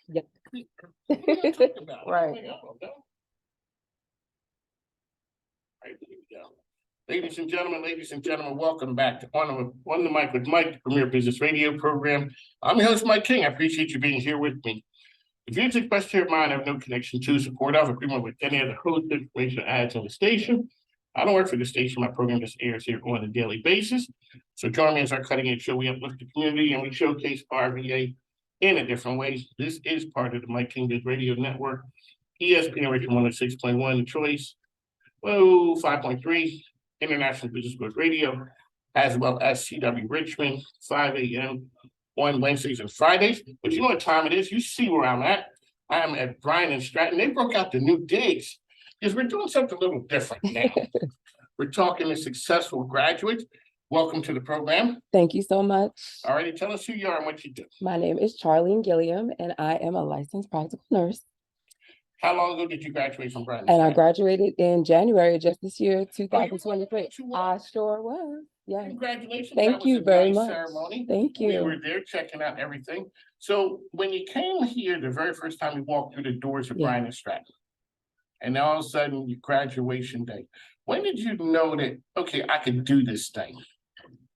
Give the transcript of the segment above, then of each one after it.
Yeah. What are you talking about? Right. I'm like, I don't know. Right, there we go. Ladies and gentlemen, welcome back to on the mic with Mike, the premier business radio program. I'm your host, Mike King. I appreciate you being here with me. The views expressed here of mine have no connection to, support of, agreement with any other host, information, or ads on the station. I don't work for the station. My program just airs here on a daily basis. So join me as our cutting edge show. We uplift the community and we showcase RVA in a different way. This is part of the Mike King Biz Radio Network, ESPN Radio 106.1, The Choice, 5.3, International Business Growth Radio, as well as CW Richmond, 5 a.m. on Wednesdays and Fridays. But you know what time it is? You see where I'm at. I'm at Bryan and Stratton. They broke out the new digs because we're doing something a little different now. We're talking to successful graduates. Welcome to the program. Thank you so much. All righty, tell us who you are and what you do. My name is Charlene Gilliam, and I am a licensed practical nurse. How long ago did you graduate from Bryan? And I graduated in January just this year, 2023. I sure was. Yeah. Congratulations. Thank you very much. Ceremony. Thank you. We were there checking out everything. So when you came here, the very first time you walked through the doors of Bryan and Stratton, and all of a sudden your graduation day, when did you know that, okay, I could do this thing?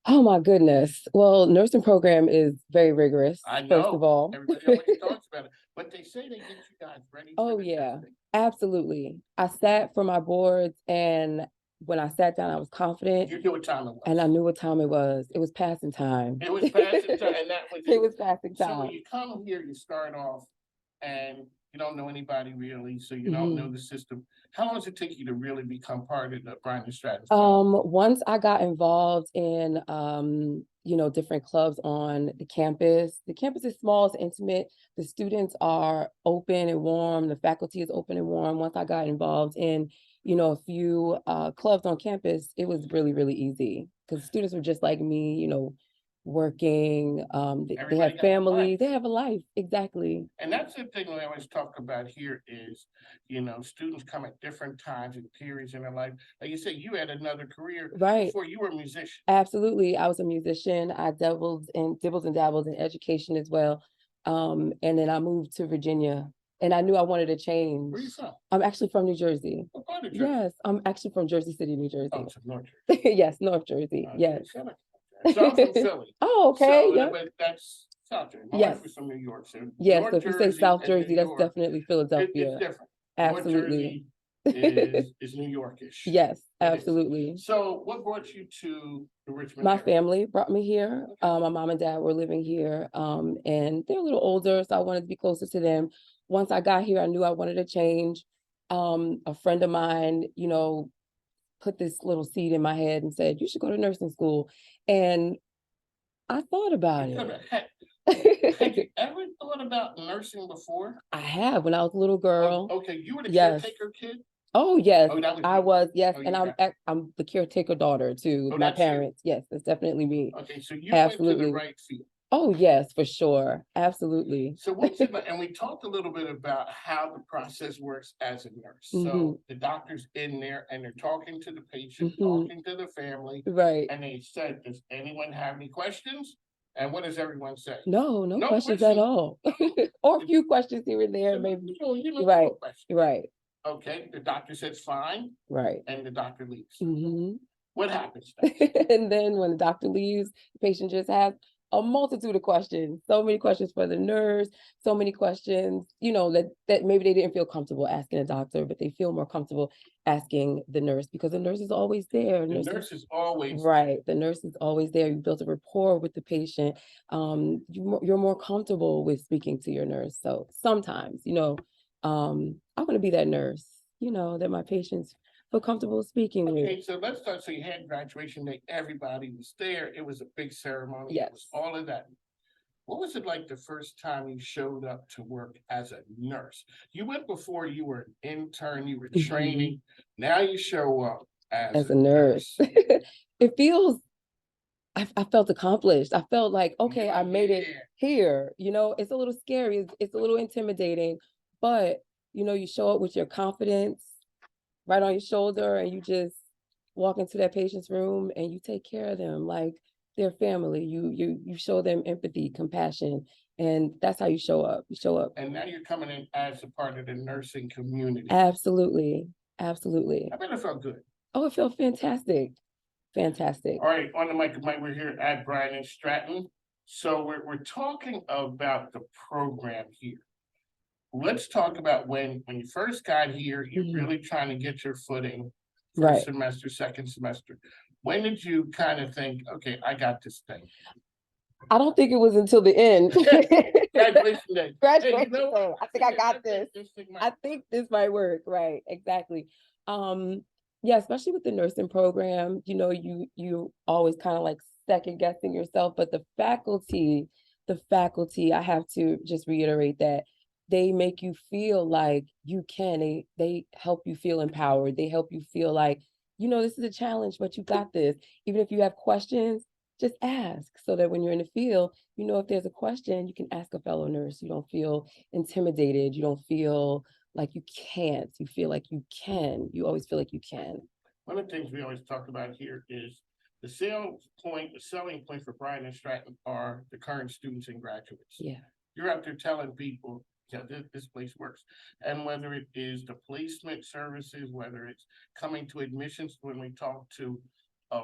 Oh my goodness. Well, nursing program is very rigorous. I know. First of all. Everybody always talks about it, but they say they get you guys ready. Oh yeah, absolutely. I sat for my boards, and when I sat down, I was confident. You knew what time it was. And I knew what time it was. It was passing time. It was passing time, and that was it was passing time. So when you come here, you start off, and you don't know anybody really, so you don't know the system. How long does it take you to really become part of the Bryan and Stratton? Once I got involved in different clubs on the campus. The campus is small, it's intimate. The students are open and warm. The faculty is open and warm. Once I got involved in, a few clubs on campus, it was really, really easy because students were just like me, working, they have family, they have a life. Exactly. And that's the thing we always talk about here is, students come at different times and periods in their life. Like you said, you had another career before you were a musician. Absolutely. I was a musician. I dibbled and dabbled in education as well. And then I moved to Virginia and I knew I wanted to change. Where are you from? I'm actually from New Jersey. What part of Jersey? Yes, I'm actually from Jersey City, New Jersey. Oh, so North Jersey. Yes, North Jersey. Yes. So I'm from Philly. Oh, okay. So, yeah. That's South Jersey. My wife was from New York. So yes, so if you say South Jersey, that's definitely Philadelphia. It's different. Absolutely. North Jersey is New Yorkish. Yes, absolutely. So what brought you to the Richmond My area? family brought me here. My mom and dad were living here, and they're a little older, so I wanted to be closer to them. Once I got here, I knew I wanted to change. A friend of mine, put this little seed in my head and said, you should go to nursing school. And I thought about it. Had you ever thought about nursing before? I have when I was a little girl. Oh, okay, you were the caretaker kid? Oh, yes, was I was. Yes, oh, and I'm the caretaker daughter to my parents. You? Yes, that's definitely me. Okay, so you went to the right field. Oh, yes, for sure. Absolutely. So what's it like? And we talked a little bit about how the process works as a nurse. So the doctor's in there and they're talking to the patient, talking to the family. Right. And they said, does anyone have any questions? And what does everyone say? No questions at all. Or a few questions here and there, maybe. Right. Right. Okay, the doctor says fine. Right. And the doctor leaves. What happens next? And then when the doctor leaves, the patient just has a multitude of questions, so many questions for the nurse, so many questions, that maybe they didn't feel comfortable asking a doctor, but they feel more comfortable asking the nurse because the nurse is always there. The nurse is always right. The nurse is always there. You build a rapport with the patient. You're more comfortable with speaking to your nurse. So sometimes, I want to be that nurse, that my patients feel comfortable speaking with. Okay, so let's start. So you had graduation day, everybody was there. It was a big ceremony. Yes. It was all of that. What was it like the first time you showed up to work as a nurse? You went before, you were an intern, you were training. Now you show up as a nurse. It feels, I felt accomplished. I felt like, okay, I made it here. It's a little scary. It's a little intimidating, but you show up with your confidence right on your shoulder and you just walk into that patient's room and you take care of them. Like their family. You show them empathy, compassion, and that's how you show up. You show up. And now you're coming in as a part of the nursing community. Absolutely. Absolutely. I bet it felt good. Oh, it felt fantastic. Fantastic. All right, on the mic, we're here at Bryan and Stratton. So we're talking about the program here. Let's talk about when you first got here, you're really trying to get your footing, first semester, second semester. When did you kind of think, okay, I got this thing? I don't think it was until the end. Graduation day. Graduation day. I think I got this. I think this might work. Right. Exactly. Yeah, especially with the nursing program, you always kind of like second guessing yourself, but the faculty, I have to just reiterate that they make you feel like you can. They help you feel empowered. They help you feel like, this is a challenge, but you got this. Even if you have questions, just ask, so that when you're in the field, if there's a question, you can ask a fellow nurse. You don't feel intimidated. You don't feel like you can't. You feel like you can. You always feel like you can. One of the things we always talk about here is the selling point for Bryan and Stratton are the current students and graduates. Yeah. You're out there telling people, this place works. And whether it is the placement services, whether it's coming to admissions, when we talk to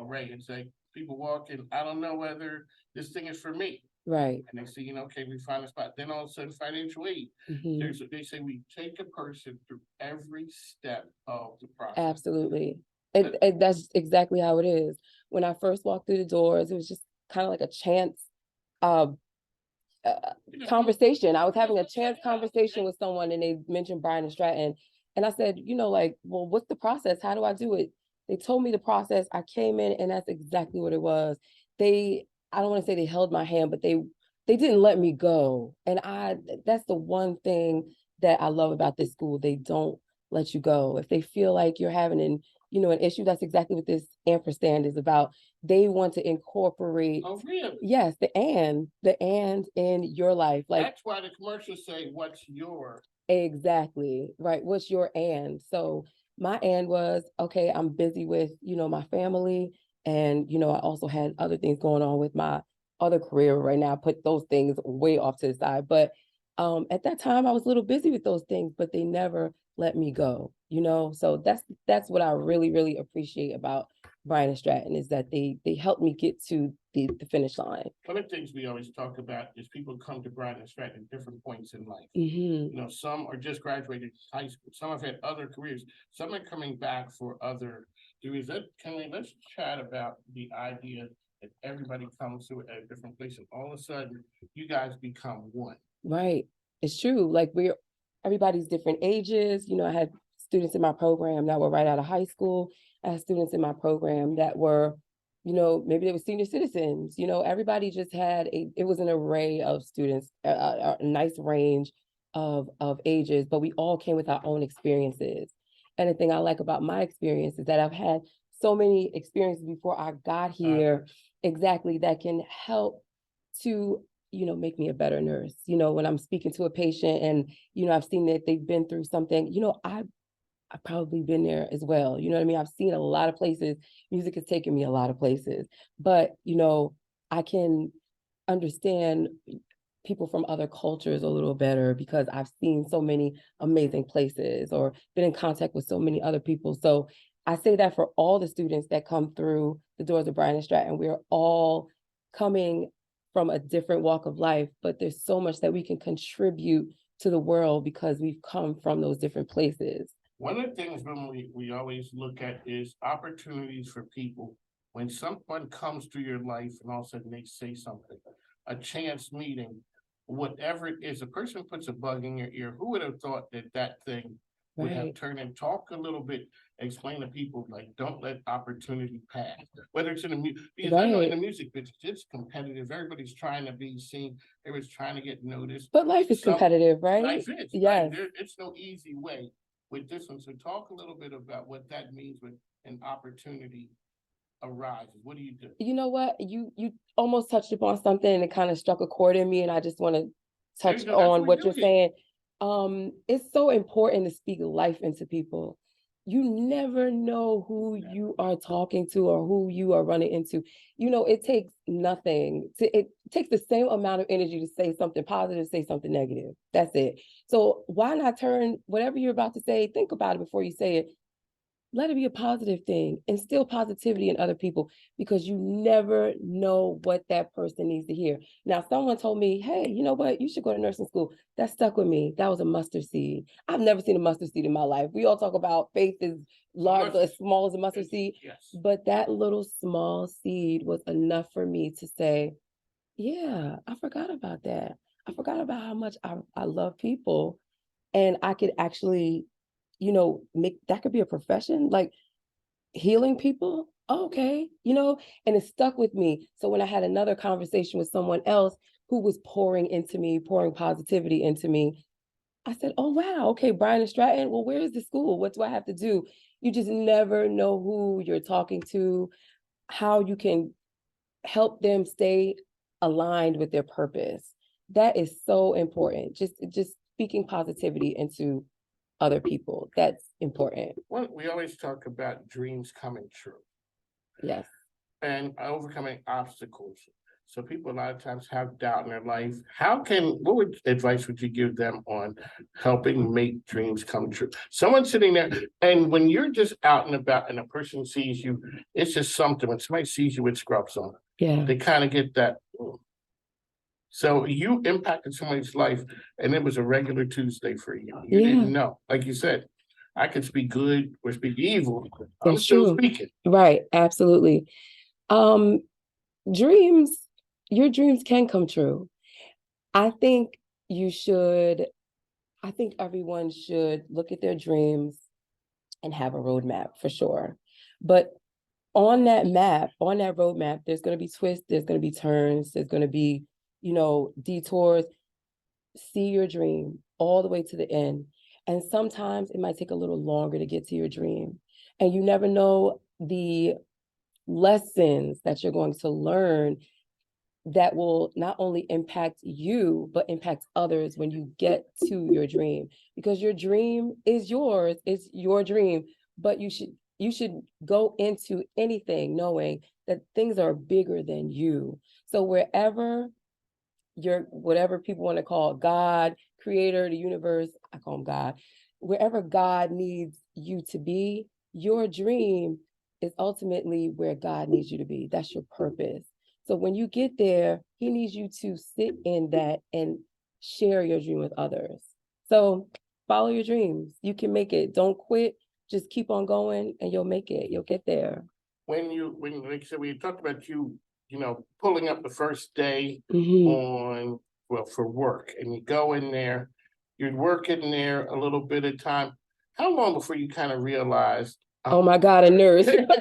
Ray and say, people walk in, I don't know whether this thing is for me. Right. And they say, okay, we find a spot. Then all of a sudden, financial aid. They say we take a person through every step of the process. Absolutely. That's exactly how it is. When I first walked through the doors, it was just kind of like a chance conversation. I was having a chance conversation with someone, and they mentioned Bryan and Stratton. And I said, well, what's the process? How do I do it? They told me the process. I came in, and that's exactly what it was. I don't want to say they held my hand, but they didn't let me go. And that's the one thing that I love about this school. They don't let you go. If they feel like you're having an issue, that's exactly what this ampersand is about. They want to incorporate. Oh, really? Yes, the and in your life. Like, that's why the commercials say, what's your? Exactly. Right. What's your and? So my and was, okay, I'm busy with, my family. And, I also had other things going on with my other career right now. I put those things way off to the side. But at that time, I was a little busy with those things, but they never let me go, So that's what I really, really appreciate about Bryan and Stratton, is that they helped me get to the finish line. One of the things we always talk about is people come to Bryan and Stratton at different points in life. Some are just graduated high school. Some have had other careers. Some are coming back for other degrees. Let's chat about the idea that everybody comes to it at a different place, and all of a sudden you guys become one. Right. It's true. Like, everybody's different ages. I had students in my program that were right out of high school. I had students in my program that were, maybe they were senior citizens. Everybody just had it was an array of students, a nice range of ages, but we all came with our own experiences. And the thing I like about my experience is that I've had so many experiences before I got here, exactly, that can help to make me a better nurse. When I'm speaking to a patient and, I've seen that they've been through something, I've probably been there as well. You know what I mean? I've seen a lot of places. Music has taken me a lot of places, but, I can understand people from other cultures a little better because I've seen so many amazing places or been in contact with so many other people. So I say that for all the students that come through the doors of Bryan and Stratton, we're all coming from a different walk of life, but there's so much that we can contribute to the world because we've come from those different places. One of the things when we always look at is opportunities for people. When someone comes through your life and all of a sudden they say something, a chance meeting, whatever it is, a person puts a bug in your ear. Who would have thought that thing would have turned in? Talk a little bit, explain to people, like, don't let opportunity pass. Whether it's in the music, because I know in the music business, it's competitive. Everybody's trying to be seen. Everybody's trying to get noticed. But life is competitive, right? Life is. Yes. Right? It's no easy way with this one. So talk a little bit about what that means when an opportunity arises. What do you do? You know what? You almost touched upon something and it kind of struck a chord in me, and I just want to touch on what you're saying. It's so important to speak life into people. you never know who you are talking to or who you are running into. It takes nothing it takes the same amount of energy to say something positive, say something negative. That's it. So why not turn whatever you're about to say, think about it before you say it. Let it be a positive thing. Instill positivity in other people, because you never know what that person needs to hear. Now, someone told me, hey, you know what? You should go to nursing school. That stuck with me. That was a mustard seed. I've never seen a mustard seed in my life. We all talk about faith is large, as small as a mustard seed. Yes. But that little small seed was enough for me to say, yeah, I forgot about that. I forgot about how much I love people. And I could actually, make that could be a profession, like healing people. Okay, and it stuck with me. So when I had another conversation with someone else who was pouring into me, pouring positivity into me, I said, oh, wow, okay, Brian and Stratton, well, where is the school? What do I have to do? You just never know who you're talking to, how you can help them stay aligned with their purpose. That is so important. Just speaking positivity into other people. That's important. Well, we always talk about dreams coming true. Yes. And overcoming obstacles. So people a lot of times have doubt in their life. What advice would you give them on helping make dreams come true? Someone sitting there, and when you're just out and about and a person sees you, it's just something. When somebody sees you with scrubs on, Yeah. they kind of get that. So you impacted somebody's life, and it was a regular Tuesday for you. You didn't know. Like you said, I could speak good or speak evil. I'm still speaking. Right. Absolutely. Dreams, your dreams can come true. I think everyone should look at their dreams and have a roadmap for sure. But on that map, on that roadmap, there's going to be twists, there's going to be turns, there's going to be, detours. See your dream all the way to the end. And sometimes it might take a little longer to get to your dream. And you never know the lessons that you're going to learn that will not only impact you, but impact others when you get to your dream. Because your dream is yours, it's your dream, but you should go into anything knowing that things are bigger than you. So whatever people want to call God, creator, the universe, I call him God, wherever God needs you to be, your dream is ultimately where God needs you to be. That's your purpose. So when you get there, he needs you to sit in that and share your dream with others. So follow your dreams. You can make it. Don't quit. Just keep on going and you'll make it. You'll get there. When like I said, we talked about pulling up the first day on, for work, and you go in there, you're working there a little bit of time. How long before you kind of realized, oh my God, a nurse? Because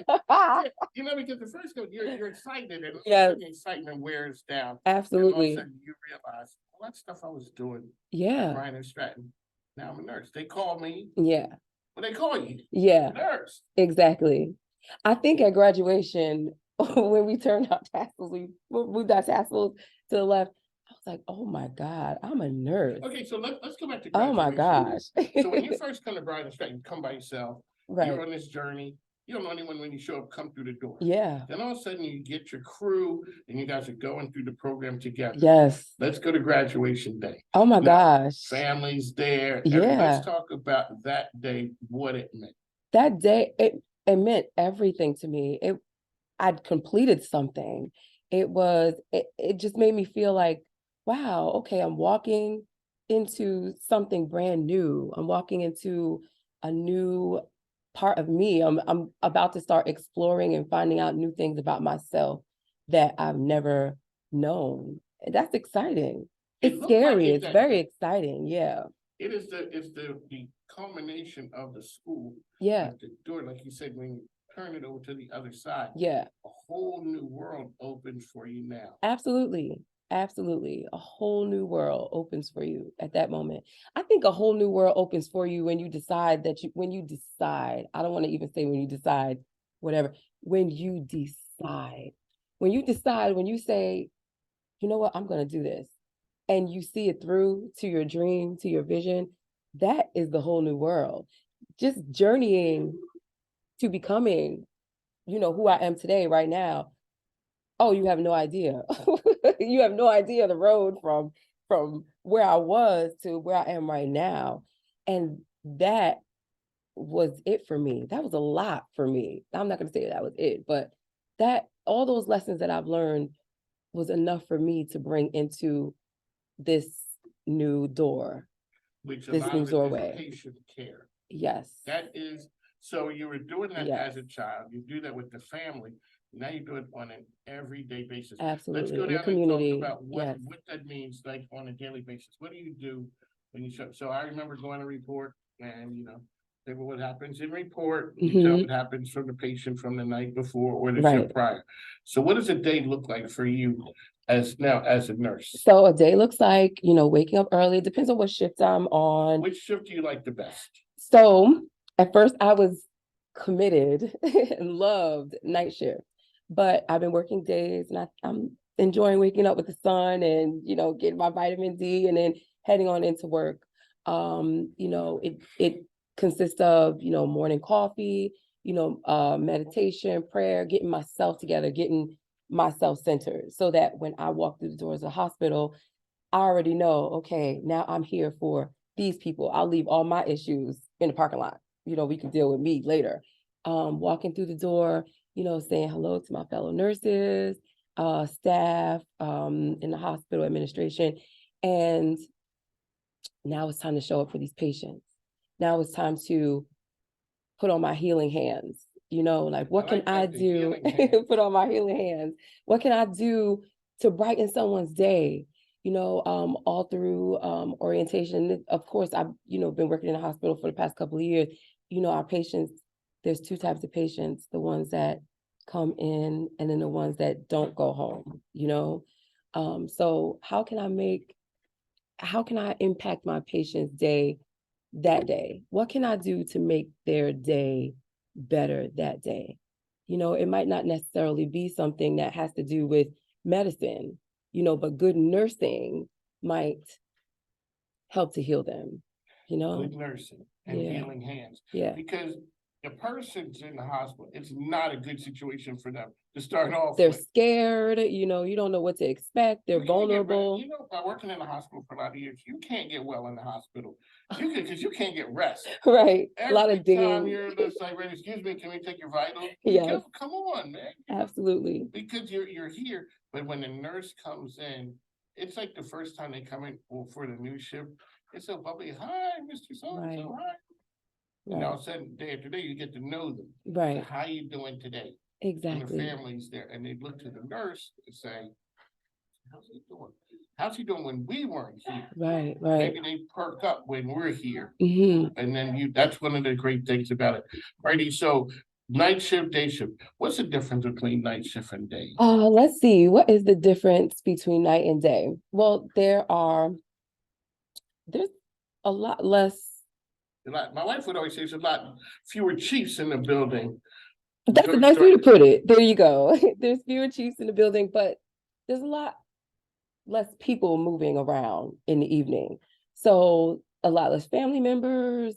the first go, you're excited, and the excitement wears down. Absolutely. And all of a sudden you realize, well, that stuff I was doing, Brian and Stratton. Now I'm a nurse. They call me. Yeah. Well, they call you. Yeah. Nurse. Exactly. I think at graduation, when we turned our tassels, we moved our tassels to the left. I was like, oh my God, I'm a nurse. Okay, so let's go back to graduation. Oh my gosh. So when you first come to Brian and Stratton, you come by yourself. Right. You're on this journey. You don't know anyone when you show up, come through the door. Yeah. Then all of a sudden you get your crew and you guys are going through the program together. Yes. Let's go to graduation day. Oh my gosh. Families there. Yeah. Let's talk about that day, what it meant. That day, it meant everything to me. I'd completed something. It just made me feel like, wow, okay, I'm walking into something brand new. I'm walking into a new part of me. I'm about to start exploring and finding out new things about myself that I've never known. That's exciting. It's scary. It's very exciting. Yeah. It's the culmination of the school. Yeah. The door, like you said, when you turn it over to the other side. Yeah. A whole new world opens for you now. Absolutely. Absolutely. A whole new world opens for you at that moment. I think a whole new world opens for you when you decide, I don't want to even say when you decide, whatever, when you decide, when you say, you know what, I'm going to do this. And you see it through to your dream, to your vision. That is the whole new world. just journeying to becoming, who I am today, right now. Oh, you have no idea. You have no idea the road from where I was to where I am right now. And that was it for me. That was a lot for me. I'm not going to say that was it, but that all those lessons that I've learned was enough for me to bring into this new door, Which a this lot new of it is doorway. patient care. Yes. That is, so you were doing that Yes. as a child. You do that with the family. Now you do it on an everyday basis. Absolutely. Let's go In the down community. and talk about Yes. what that means, like on a daily basis. What do you do when you show? So I remember going to report, and say, well, what happens in report? You tell what happens from the patient from the night before or the Right. shift prior. So what does a day look like for you as a nurse? So a day looks like, waking up early. It depends on what shift I'm on. Which shift do you like the best? So at first I was committed and loved night shift, but I've been working days, and I'm enjoying waking up with the sun and, getting my vitamin D and then heading on into work. It consists of, morning coffee, meditation, prayer, getting myself together, getting myself centered, so that when I walk through the doors of the hospital, I already know, okay, now I'm here for these people. I'll leave all my issues in the parking lot. We can deal with me later. Walking through the door, saying hello to my fellow nurses, staff, in the hospital administration. And now it's time to show up for these patients. Now it's time to put on my healing hands. Like, what can I do? Put on my healing hands. What can I do to brighten someone's day? All through orientation. Of course, I've been working in a hospital for the past couple of years. Our patients, there's two types of patients: the ones that come in, and then the ones that don't go home. So how can I impact my patient's day that day? What can I do to make their day better that day? It might not necessarily be something that has to do with medicine, but good nursing might help to heal them, Good nursing and healing hands. Yeah. Because the person's in the hospital, it's not a good situation for them to start off They're with. scared, you don't know what to expect. They're vulnerable. By working in the hospital for a lot of years, you can't get well in the hospital. Because you can't get rest. Right. Every a lot of digging. time you're just like, excuse me, can we take your vitals? Yes. Come on, man. Absolutely. Because you're here. But when the nurse comes in, it's like the first time they come in for the new shift. It's so bubbly. Hi, Mr. So-and-so. Hi. And all of a sudden, day after day, you get to know them. Right. So how you doing today? Exactly. And the family's there, and they look to the nurse and say, how's he doing? How's he doing when we weren't here? Right. Maybe they perk up when we're here. And then that's one of the great things about it. Righty, so night shift, day shift. What's the difference between night shift and day? Let's see. What is the difference between night and day? Well, there's a lot less. My wife would always say there's a lot fewer chiefs in the building. That's a nice way to put it. There you go. There's fewer chiefs in the building, but there's a lot less people moving around in the evening. So a lot less family members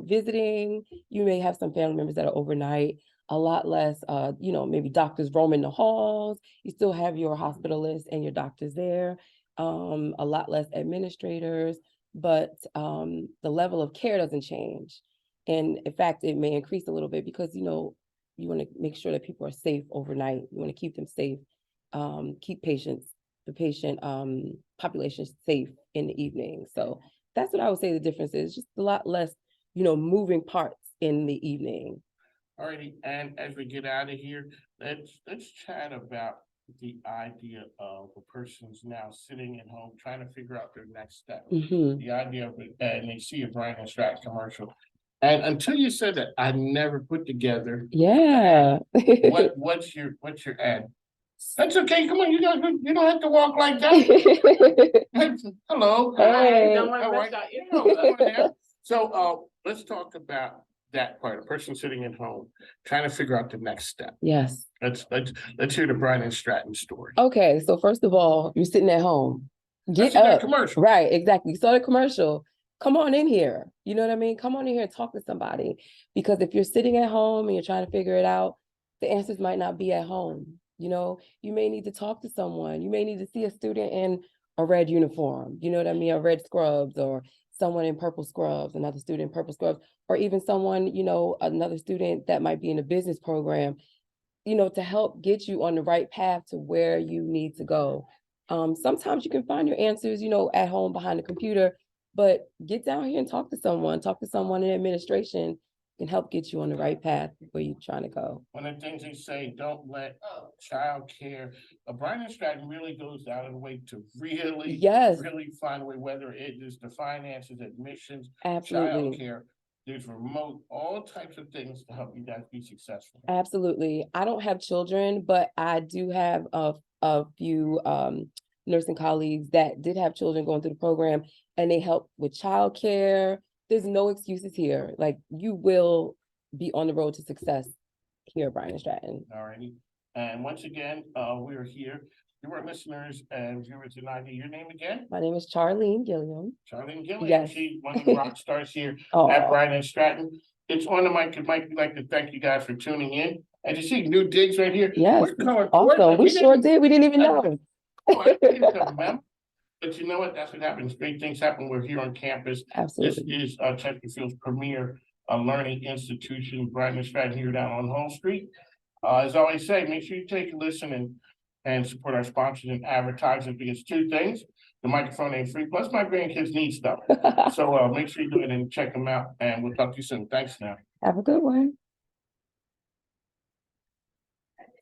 visiting. You may have some family members that are overnight. A lot less, maybe doctors roaming the halls. You still have your hospitalists and your doctors there. A lot less administrators, but the level of care doesn't change. And in fact, it may increase a little bit because, you want to make sure that people are safe overnight. You want to keep them safe, keep the patient population safe in the evening. So that's what I would say the difference is. Just a lot less, moving parts in the evening. All righty, and as we get out of here, let's chat about the idea of a person's now sitting at home trying to figure out their next step. The idea of it, and they see a Brian and Stratton commercial. And until you said that, I never put together. Yeah. What's your ad? That's okay. Come on, you don't have to walk like that. Hello. Hey. Don't worry about it. So let's talk about that part. A person sitting at home trying to figure out the next step. Yes. Let's hear the Brian and Stratton story. Okay, so first of all, you're sitting at home. Get up. That commercial. Right, exactly. You saw the commercial. come on in here. You know what I mean? Come on in here and talk to somebody. Because if you're sitting at home and you're trying to figure it out, the answers might not be at home. You know, you may need to talk to someone. You may need to see a student in a red uniform, you know what I mean? Or red scrubs, or someone in purple scrubs, another student in purple scrubs, or even someone, you know, another student that might be in a business program, you know, to help get you on the right path to where you need to go. Sometimes you can find your answers, you know, at home behind the computer, but get down here and talk to someone in administration can help get you on the right path where you're trying to go. One of the things they say, don't let childcare, Brian and Stratton really goes out of the way to Yes, really find a way, whether it is the finances, admissions, absolutely. childcare, there's remote, all types of things to help you guys be successful. Absolutely. I don't have children, but I do have a few nursing colleagues that did have children going through the program, and they help with childcare. There's no excuses here. Like, you will be on the road to success here at Bryan Stratton. All righty. And once again, we're here. You our listeners and viewers tonight. Your name again? My name is Charlene Gilliam. Charlene Gilliam. Yes. She's one of the rock stars here Oh, at Bryan and Stratton. It's on the mic. And Mike, we'd like to thank you guys for tuning in. And you see new digs right here. yes. We're going Awesome. We sure did. We didn't even know. I didn't remember. But you know what? That's what happens. Great things happen. We're here on campus. Absolutely. This is Chesterfield's premier learning institution, Bryan and Stratton, here down on Home Street. As I always say, make sure you take a listen and support our sponsors and advertisers, because two things: the microphone ain't free, plus my grandkids need stuff. So make sure you do it and check them out. And we'll talk to you soon. Thanks now. Have a good one.